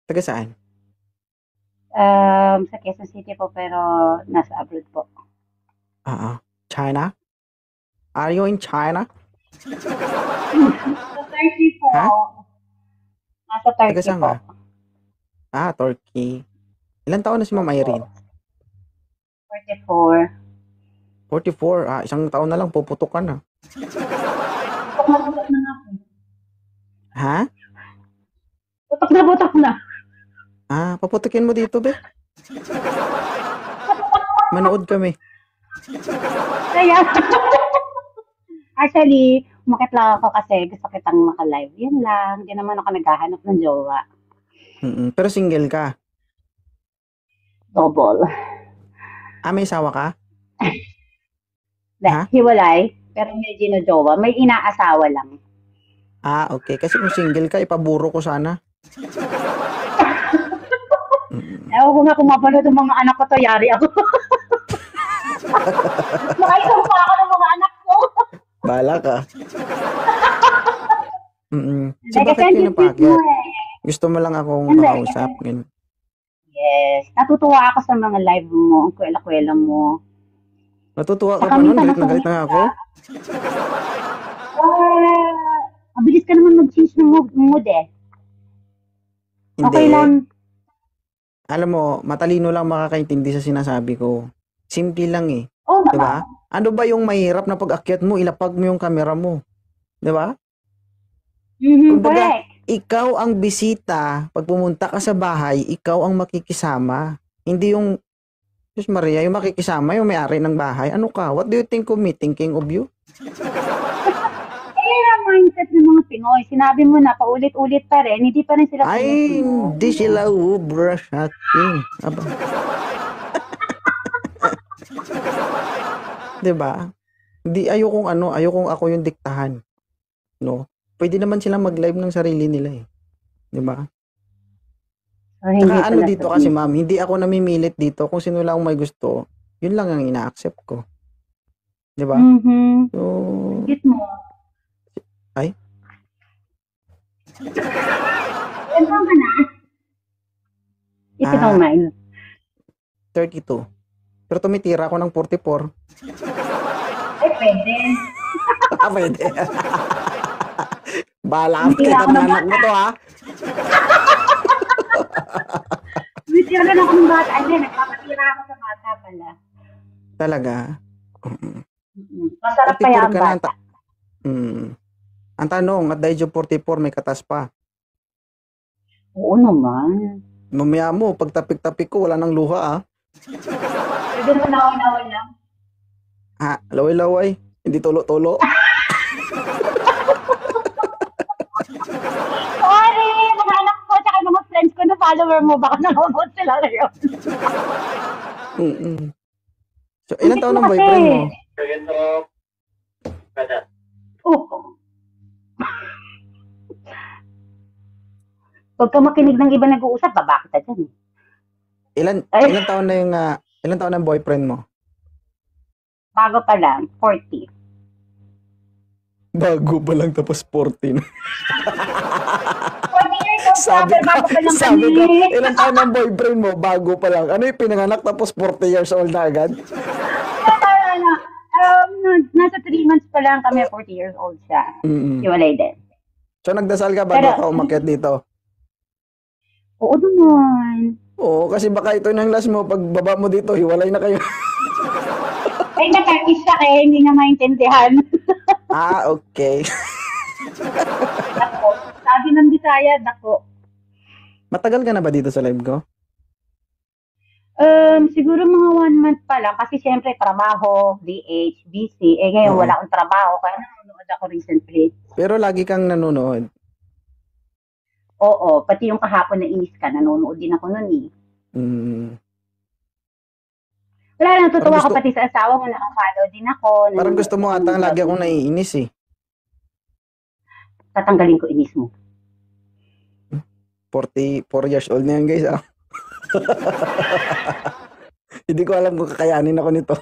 Taga saan? Sa Quezon City po pero nasa abroad po. Oo. China? Are you in China? Sa Turkey po. Ha? Nasa Taga Turkey saan po. ka? Turkey. Ilan taon na si Ma'am Opo. Irene? 44. 44. Isang taon na lang puputok ka na. Putok na nga po. Ha? Putok na. Paputukin mo dito, be. Manood kami. Kaya, actually, umakit lang ako kasi gusto kitang maka-live. Yan lang. Hindi naman ako naghahanap ng jowa. Pero single ka. Double. May asawa ka? Ha? Hiwalay, pero may ginojowa. May inaasawa lang. Okay. Kasi kung single ka, ipaburo ko sana. Ewan ko nga kung mapanood ng mga anak ko to, yari ako. Nakaisang pa ako ng mga anak ko. Bahala ka. So, Like, bakit kasi ka yung tweet napakyat? mo eh. Gusto mo lang akong Hindi, makausap. Ganun. yes. Natutuwa ako sa mga live mo, ang kwela-kwela mo. Natutuwa ka Saka pa nun? minsan Galit na galit na nga ako? Mabilis ka naman mag-change ng mood eh. Hindi. Okay lang. Alam mo, matalino lang makakaintindi sa sinasabi ko. Simple lang eh. Oo Di ba? naman. Ano ba yung mahirap na pag-akyat mo, ilapag mo yung camera mo? Di ba? Kumbaga, Correct. ikaw ang bisita. Pag pumunta ka sa bahay, ikaw ang makikisama. Hindi yung, Diyos Maria, yung makikisama, yung may-ari ng bahay. Ano ka? What do you think of me? Thinking of you? Kaya ang mindset ng mga Pinoy, sinabi mo na paulit-ulit pa rin, hindi pa rin sila Ay, sumusunod. hindi sila ubra sa akin. Aba. Diba? Hindi, ayokong ako yung diktahan. No? Pwede naman silang mag-live ng sarili nila eh. Diba? So, hindi Tsaka ano pala dito kasi ma'am, hindi ako namimilit dito. Kung sino lang may gusto, yun lang ang ina-accept ko. Diba? So, Git mo. ay, Ano ka na? If you don't mind. 32. Pero tumitira ako ng 44. Ay, pwede. Pwede. Bahala ka kita ng anak mo to ha. Tumitira na ako ng bata. Ay, nagpapatira ako sa bata pala. Talaga? Masarap kaya ang bata. Ang tanong, at the age of 44, may katas pa. Oo naman. Mamaya mo, pag tapik-tapik ko, wala nang luha ah. Pwede naman laway-laway lang. Laway-laway. Hindi tulo-tulo. Sorry, mga anak ko, tsaka mga friends ko na follower mo, baka nanonood sila ngayon. So, ilan taon ang boyfriend mo? Huwag ka makinig ng iba nag-uusap, baba kita dyan. Ilan taon ang boyfriend mo? Bago pa lang, 40. Bago pa lang tapos 14. 40 years old sabi bago pa lang ko, kami. ilan taon ang boyfriend mo? Bago pa lang. Ano yung pinanganak tapos 40 years old na agad? Nasa 3 months pa lang kami, 40 years old siya. Iwalay din. So, nagdasal ka bago ka umakyat dito? Oo naman. Oo, kasi baka ito ng last mo, pag baba mo dito, hiwalay na kayo. Ay, natakis siya kaya hindi niya maintindihan. Okay. Dako. Sabi ng Bisaya, dako. Matagal ka na ba dito sa live ko? Siguro mga 1 month pa lang kasi syempre trabaho, DH, busy. Ngayon wala akong trabaho kaya nanonood ako recently. Pero lagi kang nanonood. Oo, pati yung kahapon na inis ka, nanonood din ako nun eh. Wala lang, tutuwa ko pati sa asawa mo, nakafollow din ako. Parang gusto mo atang lagi akong naiinis eh. Tatanggalin ko inis mo. 44 years old na yan guys ah. Hindi ko alam kung kakayanin ako nito.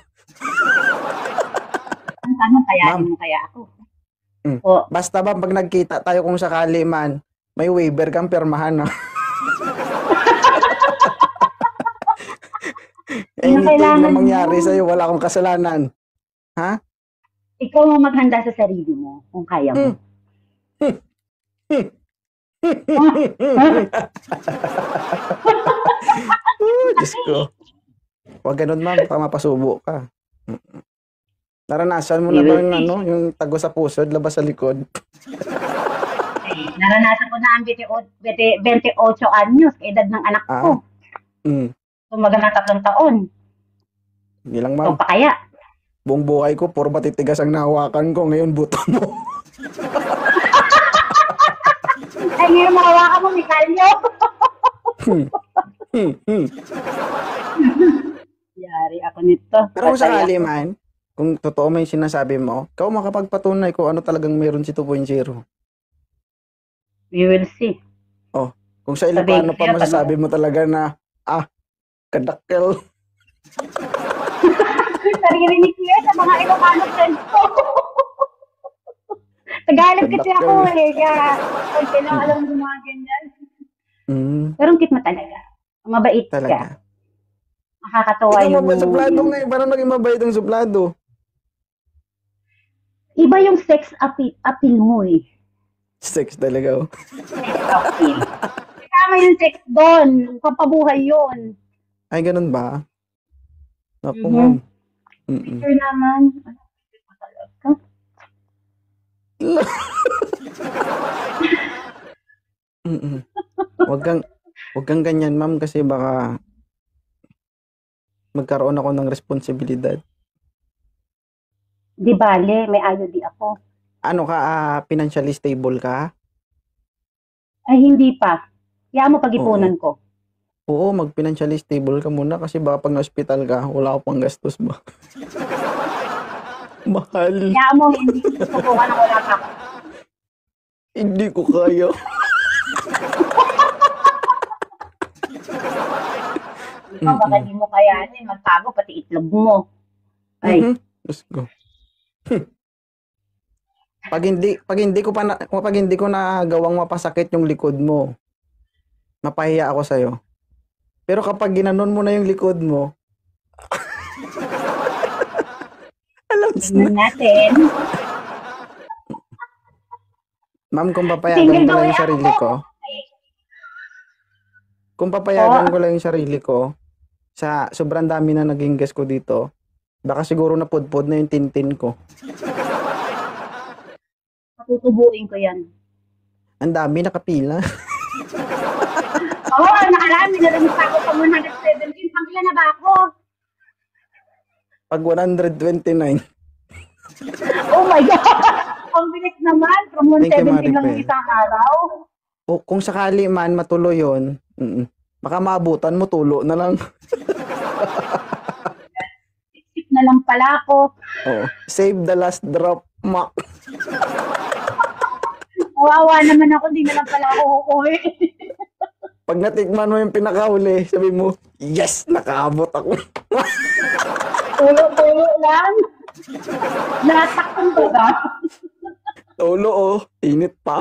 Ang tanong, kayanin mo kaya ako? Basta ba pag nagkita tayo kung sakali man, may waiver kang pirmahan no? Yun ang anything na kailangan mangyari mo. sa'yo, wala akong kasalanan. Ha? Ikaw ang maghanda sa sarili mo kung kaya mo. Oh, Diyos ko. Huwag ganun, ma'am. Baka mapasubo ka. Naranasan mo na We ba will yung, see. yung tago sa pusod, labas sa likod? Naranasan ko na ang 28 anyos, edad ng anak Ah, ko. mm. Tumagal na 3 taon. Hindi lang, So, ma'am. pa kaya? Buong buhay ko, puro matitigas ang nahawakan ko. Ngayon, buto mo. Ay, ngayon mahawakan mo, Mikalyo. Yari ako nito. Pero kung sakali man, kung totoo man yung sinasabi mo, ikaw makapagpatunay kung ano talagang meron si 2.0. We will see. Oh, kung sa ilang Sabihin paano ko pa sa'yo, masasabi mo talaga na, kadakkel. Naririnig ko yan sa mga Ilocano friends ko. Tagalog kasi ako eh. Kaya, konti lang alam mo mga ganyan. Pero ang cute mo talaga. Mabait ka. Talaga. Nakakatawa Ikaw yung... mabait suplado ngayon. Parang naging mabait ang suplado. Iba yung sex appeal mo eh. Sex talaga, oh. Sex appeal. Kasama yung sex doon. Pampabuhay yun. Ay, ganun ba? Naku, Mhm. ma'am. Mm-mm. Sure naman. Ano ko talaga? Mm-mm. Wag kang ganyan, ma'am, kasi baka magkaroon ako ng responsibilidad. Di bale, may ayo di ako. Ano ka, financially stable ka? Ay, hindi pa. Kaya mo pag-ipunan ko. Oo, mag-financially stable ka muna kasi baka pag na-hospital ka, wala ka pang gastos ba? Mahal. Kaya mo hindi ko susubukan ng wala pa ako. Hindi ko kaya. Ikaw, baka di mo kayanin. Magtago pati itlog mo. Ay, Let's go. Pag hindi ko na gawang mapasakit yung likod mo, mapahiya ako sa'yo. Pero kapag ginanon mo na yung likod mo, alam na. tingnan natin. Ma'am, kung papayagan ko lang yung sarili ko, kung papayagan ko lang yung sarili ko, sa sobrang dami na naging guest ko dito, baka siguro napudpod na yung tintin ko. Tutubuin ko yan. Ang dami nakapila. Oo, nakarami na rin pa ako sa 117. Pangkila na ba ako? Pag 129. Oh my God! Ang bilis naman. From Thank you, 117 lang Maribel. isang araw. O kung sakali man matuloy yun, baka maabutan mo, tulo na lang. Sip na lang pala ako. Oh, save the last drop, mak. Wawa naman ako. Hindi na lang pala ako uuwi. Pag natikman mo yung pinakahuli, sabi mo, yes, nakaabot ako. Tulo-tulo lang. Natakpan ba ba? Tulo, oh, init pa.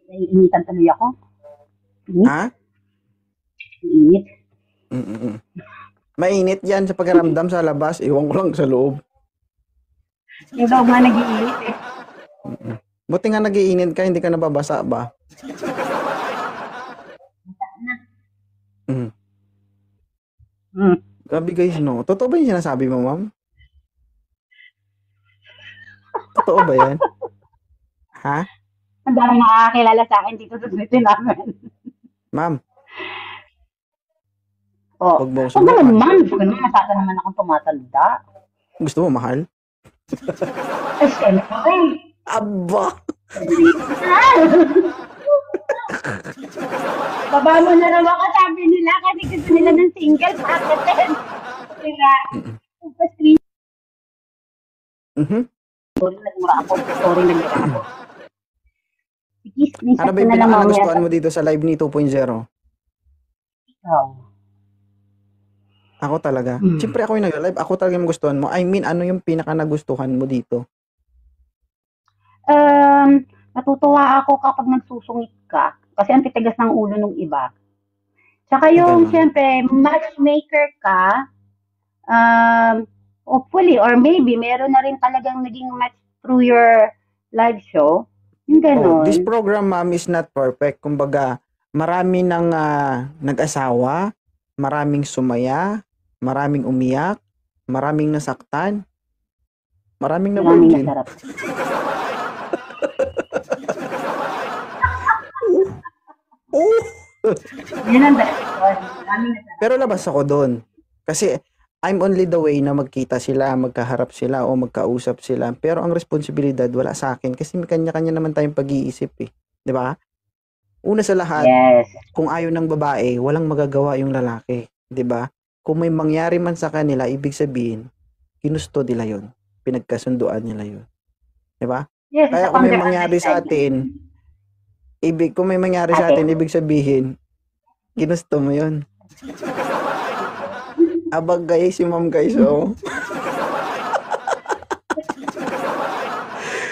Naiinitan tuloy ako. Init. Ha? Init. Mainit yan sa pagkaramdam sa labas, iwan ko lang sa loob. Yung daw nga nag-iinit eh. Buti nga nagiinit ka, hindi ka nababasa ba? Grabe guys, no? Totoo ba yung sinasabi mo, ma'am? Totoo ba yan? Ha? Ang dami nakakakilala sa akin dito sa city namin. Ma'am, Oh. huwag mo Huwag naman, ma'am. Masasa naman akong tumatanda. gusto mo mahal? Ay, siyempre. Aba! Baba mo na raw ako, sabi nila, kasi gusto nila ng single package. Sila, screen. Sorry, nagmura ako. Sige, screenshot Ano ba ko yung na lang pinaka-nagustuhan mamaya. mo dito sa live ni 2.0? Ikaw. Ako talaga. Siyempre ako yung nag-live. Ako talaga yung gustuhan mo. I mean, ano yung pinaka-nagustuhan mo dito? Natutuwa ako kapag nagsusungit ka. Kasi ang titigas ng ulo ng iba. Tsaka yung, Ganon. syempre, matchmaker ka, hopefully, or maybe, meron na rin talagang naging match through your live show. Yung Oh, this ganon. program, ma'am, is not perfect. Kumbaga, marami ng nag-asawa, maraming sumaya, maraming umiyak, maraming nasaktan, maraming na Maraming virgin. nasarap. Oh! Yun ang direction. Maraming nasarap. Pero labas ako doon. Kasi I'm only the way na magkita sila, magkaharap sila o magkausap sila. Pero ang responsibilidad wala sa akin kasi may kanya-kanya naman tayong pag-iisip eh. 'Di ba? Una sa lahat, Yes. kung ayaw ng babae, walang magagawa yung lalaki, 'di ba? Kung may mangyari man sa kanila, ibig sabihin, ginusto nila 'yon. Pinagkasunduan nila 'yon. 'Di ba? Yes, Kaya it's kung may under mangyari sa atin, kung may mangyari sa atin, ibig sabihin, ginusto mo 'yon. Abag guys, si ma'am guys, oh.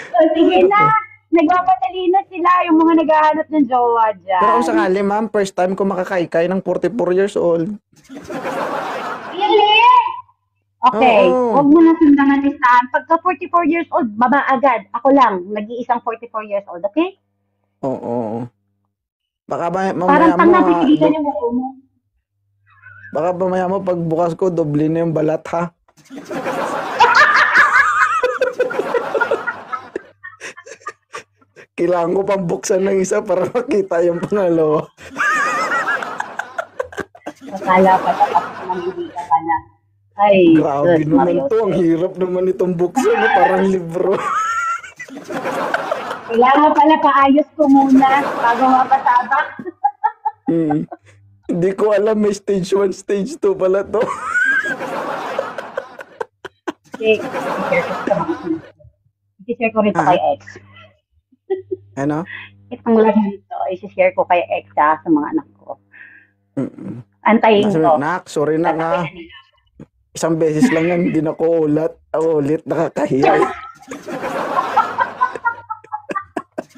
So, sige na. Nagpapadali na sila yung mga naghahanap ng jowa dyan. Pero kung sakali, ma'am, first time ko makakaykay ng 44 years old. Really? Okay, Oo. huwag mo na sundangan listahan. Pagka 44 years old, baba agad. Ako lang, nag-iisang 44 years old, okay? Oo. Baka mamaya Parang pang mo, napipilitan yung buko mo. baka mamaya mo pagbukas ko, doble na yung balat, ha? Kailangan ko pang buksan ng isa para makita yung pangalawa. Akala pa tapos nang ka na. Ay, Grabe sus, naman Mario. to. Ang hirap naman itong buksan. Parang libro. Kailangan pala paayos ko muna bago mapasaba. Hindi ko alam may stage 1, stage 2 pala to. Okay, i-share ko rito kay X. Ano? Itong lang nito, i-share ko kay X sa mga anak ko. Mm-mm. Antayin ko. Nak, sorry na nga. Isang beses lang yan, hindi na ko ulit, nakakahiya.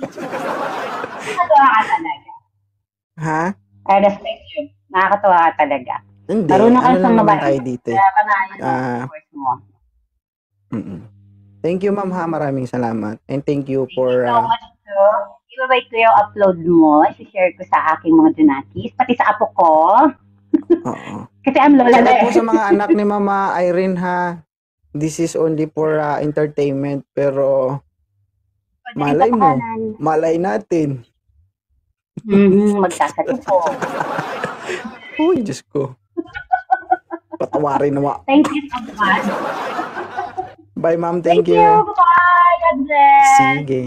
Nakakatawa ka talaga. Ha? I respect you. Nakakatawa ka talaga. Hindi, Marunong ka ano sa lang naman mabait. tayo dito. Kaya panahin mo Ah. ang course mo. Thank you, ma'am, ha. Maraming salamat. And thank you for... So much to. I-wait ko yung upload mo. I-share ko sa aking mga junakis. Pati sa apo ko. Oo. Kasi ang lola na Shoutout po sa mga anak ni Mama Irene, ha. This is only for entertainment, pero malay mo, malay natin. Magsasabi ko. Uy, Diyos ko. Patawarin naman. Thank you so much. Bye, ma'am. Thank Thank you. you. Bye. God bless. Sige.